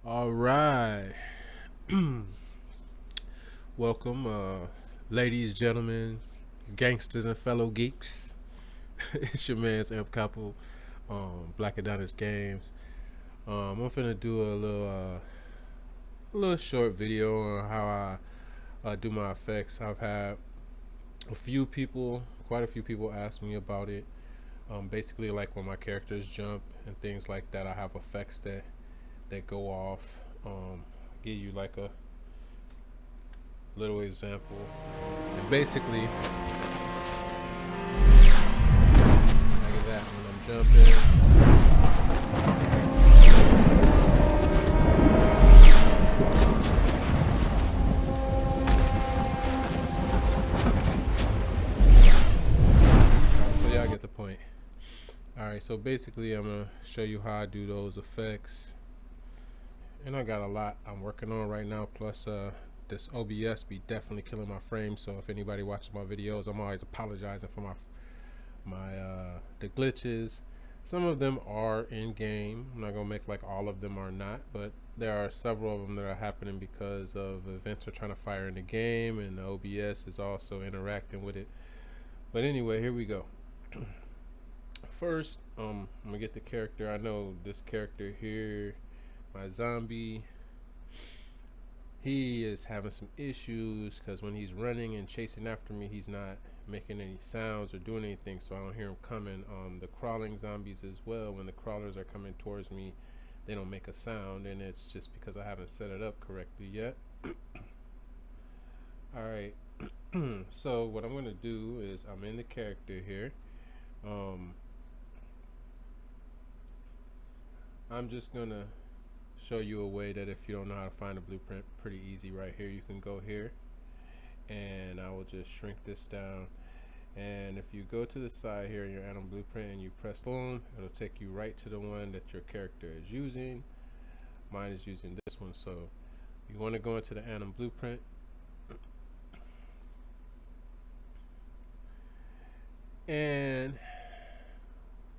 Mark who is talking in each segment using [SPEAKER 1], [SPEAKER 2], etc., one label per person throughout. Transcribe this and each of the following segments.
[SPEAKER 1] All right. Welcome, ladies, gentlemen, gangsters, and fellow geeks. It's your man's Imp Couple, Black Adonis Games. I'm finna do a little short video on how I do my effects. I've had quite a few people ask me about it. Basically, like when my characters jump and things like that, I have effects that go off. Give you like a little example. And basically, like that when I'm jumping. So y'all get the point. Alright, so basically I'm gonna show you how I do those effects. And I got a lot I'm working on right now, plus this OBS be definitely killing my frame, so if anybody watches my videos, I'm always apologizing for my the glitches. Some of them are in game. I'm not gonna make like all of them are not, but there are several of them that are happening because of events are trying to fire in the game, and the OBS is also interacting with it. But anyway, here we go. First, I'm gonna get the character. I know this character here, my zombie. He is having some issues because when he's running and chasing after me, he's not making any sounds or doing anything, so I don't hear him coming. The crawling zombies as well, when the crawlers are coming towards me, they don't make a sound, and it's just because I haven't set it up correctly yet. Alright, so what I'm going to do is I'm in the character here. I'm just going to show you a way that if you don't know how to find a blueprint, pretty easy right here. You can go here and I will just shrink this down, and if you go to the side here in your Anim blueprint and you press loan, it'll take you right to the one that your character is using. Mine is using this one, so you want to go into the Anim blueprint and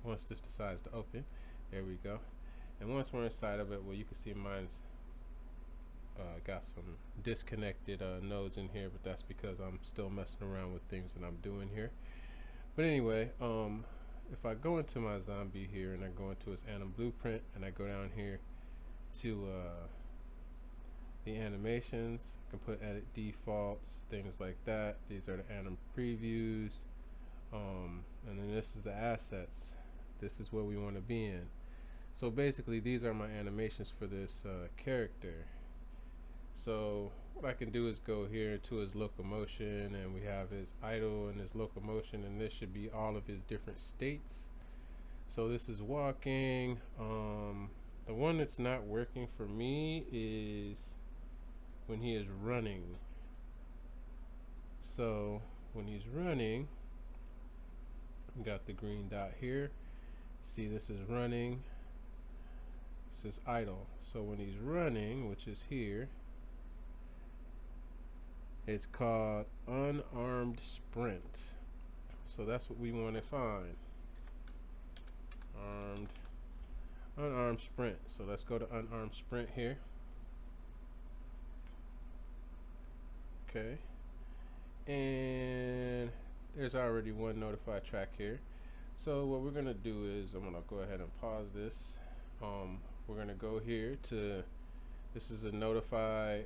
[SPEAKER 1] once this decides to open, there we go. And once we're inside of it, well, you can see mine's got some disconnected nodes in here, but that's because I'm still messing around with things that I'm doing here. But anyway, if I go into my zombie here and I go into his Anim blueprint and I go down here to the animations, I can put edit defaults, things like that. These are the Anim previews, and then this is the assets. This is where we want to be in. So basically these are my animations for this character. So what I can do is go here to his locomotion, and we have his idle and his locomotion, and this should be all of his different states. So this is walking. The one that's not working for me is when he is running. So when he's running, we got the green dot here. See, this is running. This is idle. So when he's running, which is here, it's called unarmed sprint. So that's what we want to find. Unarmed sprint. So let's go to unarmed sprint here. Okay. And there's already one notified track here. So what we're going to do is I'm going to go ahead and pause this. We're going to go here to, this is a notify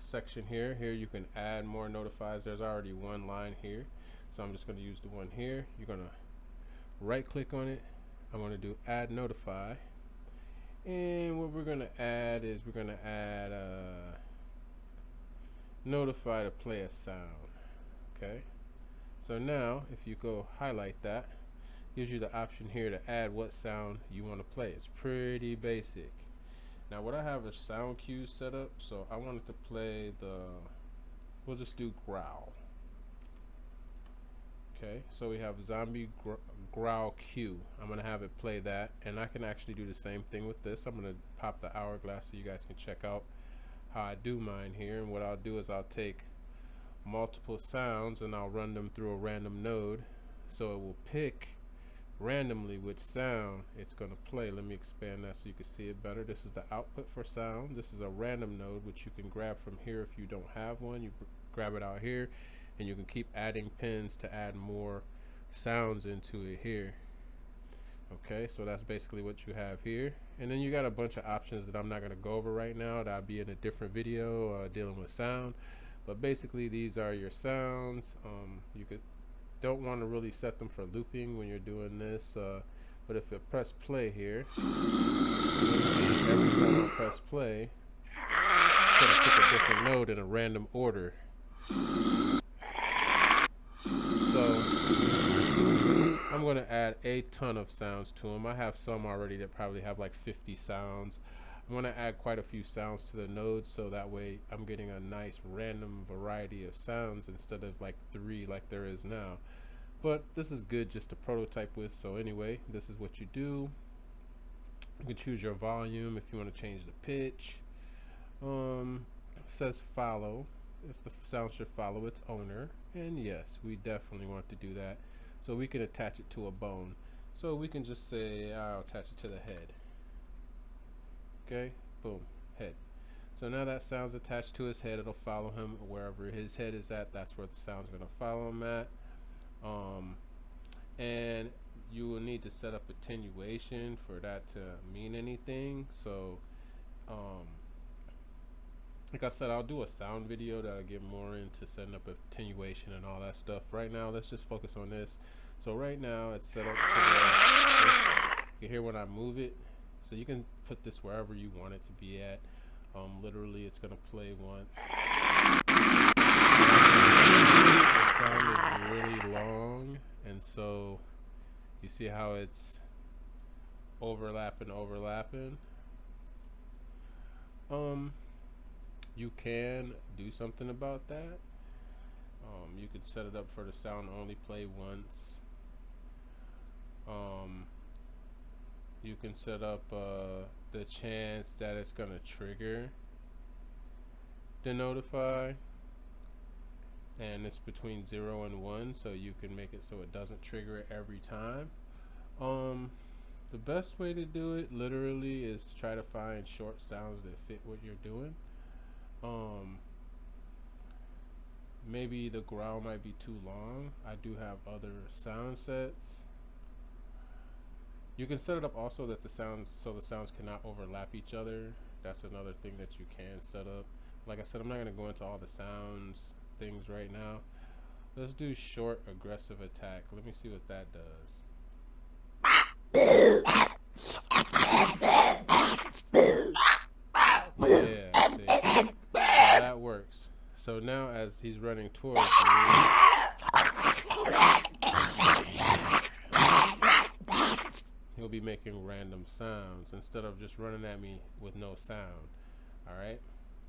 [SPEAKER 1] section here. Here you can add more notifies. There's already one line here, so I'm just going to use the one here. You're going to right click on it. I'm going to do add notify, and what we're going to add is we're going to add notify to play a sound. Okay, so now if you go highlight that, gives you the option here to add what sound you want to play. It's pretty basic. Now what I have is sound cues set up, so I wanted to play we'll just do growl. Okay, so we have zombie growl cue. I'm gonna have it play that, and I can actually do the same thing with this. I'm gonna pop the hourglass so you guys can check out how I do mine here. And what I'll do is I'll take multiple sounds and I'll run them through a random node, so it will pick randomly which sound it's going to play. Let me expand that so you can see it better. This is the output for sound. This is a random node which you can grab from here if you don't have one. You grab it out here, and you can keep adding pins to add more sounds into it here. Okay, so that's basically what you have here, and then you got a bunch of options that I'm not going to go over right now. That'll be in a different video dealing with sound. But basically these are your sounds. You don't want to really set them for looping when you're doing this, but if you press play here, every time I press play, it's going to pick a different node in a random order. So I'm going to add a ton of sounds to them. I have some already that probably have like 50 sounds. I'm going to add quite a few sounds to the nodes, so that way I'm getting a nice random variety of sounds instead of like 3 like there is now. But this is good just to prototype with. So anyway, this is what you do. You can choose your volume if you want to change the pitch. It says follow, if the sound should follow its owner, and yes, we definitely want to do that. So we can attach it to a bone. So we can just say I'll attach it to the head. Okay, boom, head. So now that sound's attached to his head. It'll follow him wherever his head is at. That's where the sound's going to follow him at. And you will need to set up attenuation for that to mean anything. So like I said, I'll do a sound video that'll get more into setting up attenuation and all that stuff. Right now, let's just focus on this. So right now, it's set up to you hear when I move it. So you can put this wherever you want it to be at. Literally, it's gonna play once. The sound is really long, and so you see how it's overlapping. You can do something about that. You could set it up for the sound only play once. You can set up the chance that it's gonna trigger the notify, and it's between 0 and 1, so you can make it so it doesn't trigger it every time. The best way to do it literally is to try to find short sounds that fit what you're doing. Maybe the growl might be too long. I do have other sound sets. You can set it up also that the sounds cannot overlap each other. That's another thing that you can set up. Like I said, I'm not going to go into all the sounds things right now. Let's do short aggressive attack. Let me see what that does. Yeah, see? So that works. So now as he's running towards me, he'll be making random sounds instead of just running at me with no sound. Alright,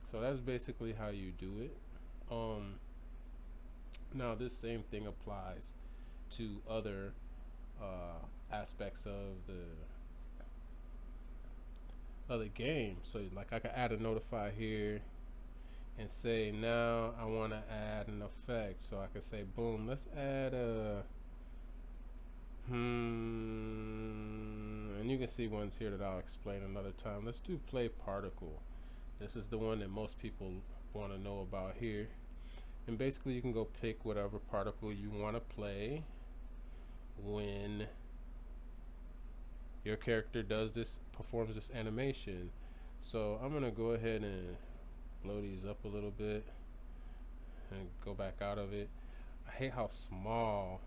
[SPEAKER 1] so that's basically how you do it. Now this same thing applies to other aspects of the game. So like I could add a notify here and say now I want to add an effect. So I could say boom, let's add a and you can see ones here that I'll explain another time. Let's do play particle. This is the one that most people want to know about here. And basically you can go pick whatever particle you want to play when your character performs this animation. So I'm gonna go ahead and blow these up a little bit and go back out of it. I hate how small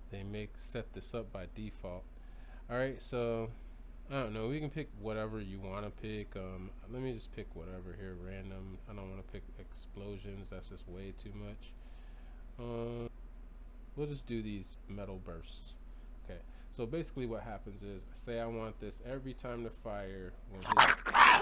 [SPEAKER 1] they set this up by default. Alright, so I don't know, we can pick whatever you want to pick. Let me just pick whatever here, random. I don't want to pick explosions, that's just way too much. We'll just do these metal bursts. Okay, so basically what happens is, say I want this every time to fire when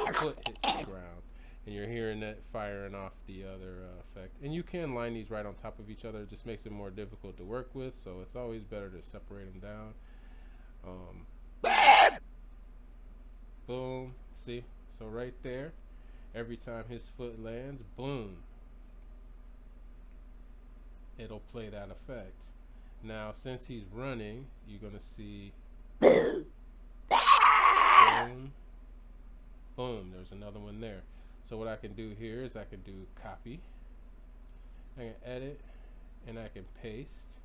[SPEAKER 1] his foot hits the ground, and you're hearing that firing off the other effect. And you can line these right on top of each other, it just makes it more difficult to work with, so it's always better to separate them down. Boom, see? So right there, every time his foot lands, boom, it'll play that effect. Now, since he's running, you're gonna see boom, boom. There's another one there. So what I can do here is I can do copy. I can edit, and I can paste.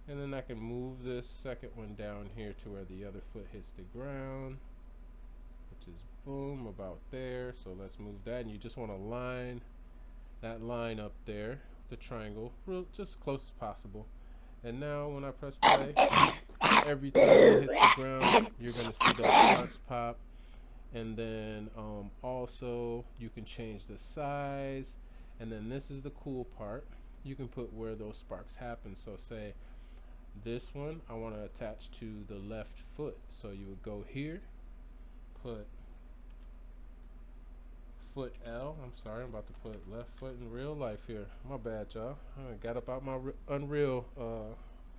[SPEAKER 1] And then I can move this second one down here to where the other foot hits the ground, which is boom, about there. So let's move that, and you just want to line that line up there, the triangle, just as close as possible. And now when I press play, every time it hits the ground, you're going to see those sparks pop. And then also you can change the size. And then this is the cool part. You can put where those sparks happen. So say this one I want to attach to the left foot. So you would go here, put foot L. I'm sorry, I'm about to put left foot in real life here. My bad, y'all. I got up out my Unreal,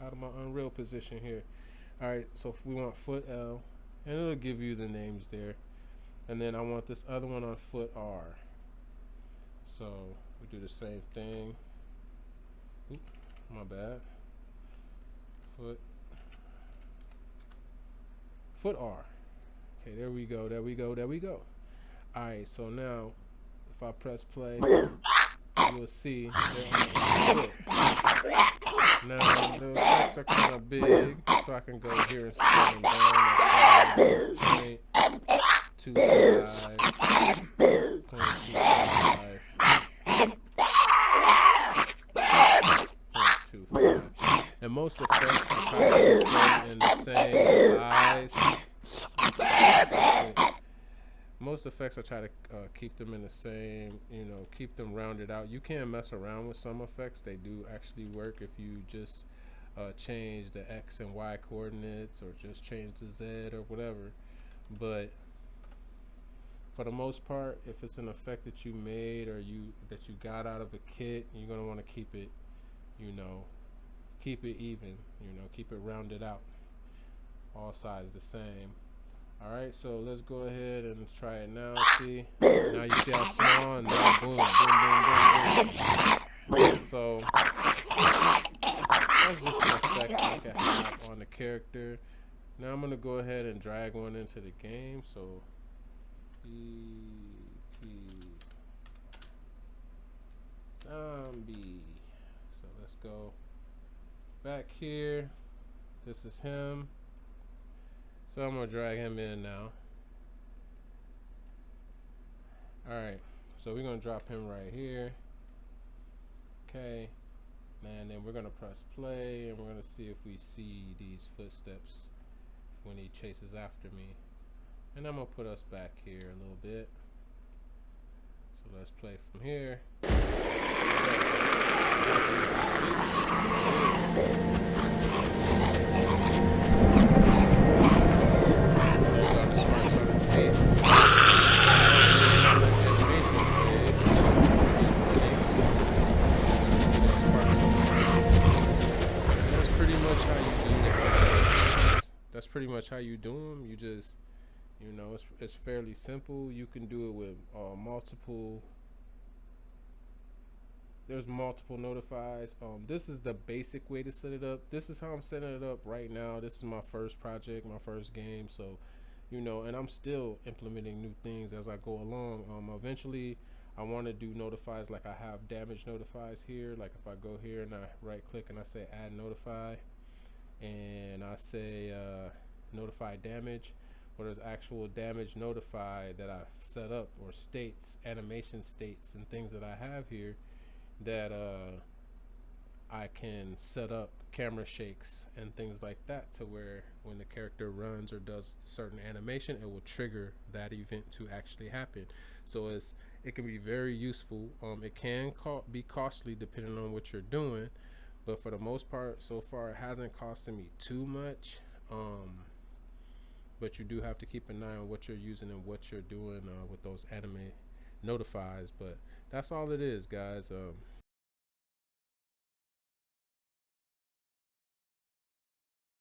[SPEAKER 1] out of my Unreal position here. All right, so if we want foot L, and it'll give you the names there. And then I want this other one on foot R. So we do the same thing. Oop, my bad. Foot R. Okay, there we go, there we go, there we go. Alright, so now if I press play, you will see foot. Now the effects are kind of big, so I can go here and scale them down. 0.25, 0.25. And most effects are kind of in the same size. Most effects I try to keep them in the same, keep them rounded out. You can mess around with some effects. They do actually work if you just change the X and Y coordinates, or just change the Z or whatever. But for the most part, if it's an effect that you made or that you got out of a kit, you're gonna want to keep it, keep it even, keep it rounded out, all sides the same. Alright, so let's go ahead and try it now. See, now you see how small, and now boom, boom, boom, boom, boom. So that's just an effect I can have on the character. Now I'm gonna go ahead and drag one into the game. So E.T. Zombie. So let's go back here. This is him. So I'm gonna drag him in now. Alright, so we're gonna drop him right here. Okay, and then we're gonna press play, and we're gonna see if we see these footsteps when he chases after me. And I'm gonna put us back here a little bit. So let's play from here. That's pretty much how you do them. You just, it's fairly simple. You can do it with there's multiple notifies. This is the basic way to set it up. This is how I'm setting it up right now. This is my first project, my first game. So, and I'm still implementing new things as I go along. Eventually I want to do notifies, like I have damage notifies here. Like if I go here and I right click and I say add notify, and I say notify damage, or there's actual damage notify that I've set up, or states, animation states, and things that I have here that I can set up camera shakes and things like that, to where when the character runs or does certain animation, it will trigger that event to actually happen. So it can be very useful. It can be costly depending on what you're doing, but for the most part, so far, it hasn't costed me too much. But you do have to keep an eye on what you're using and what you're doing with those anime notifies. But that's all it is, guys.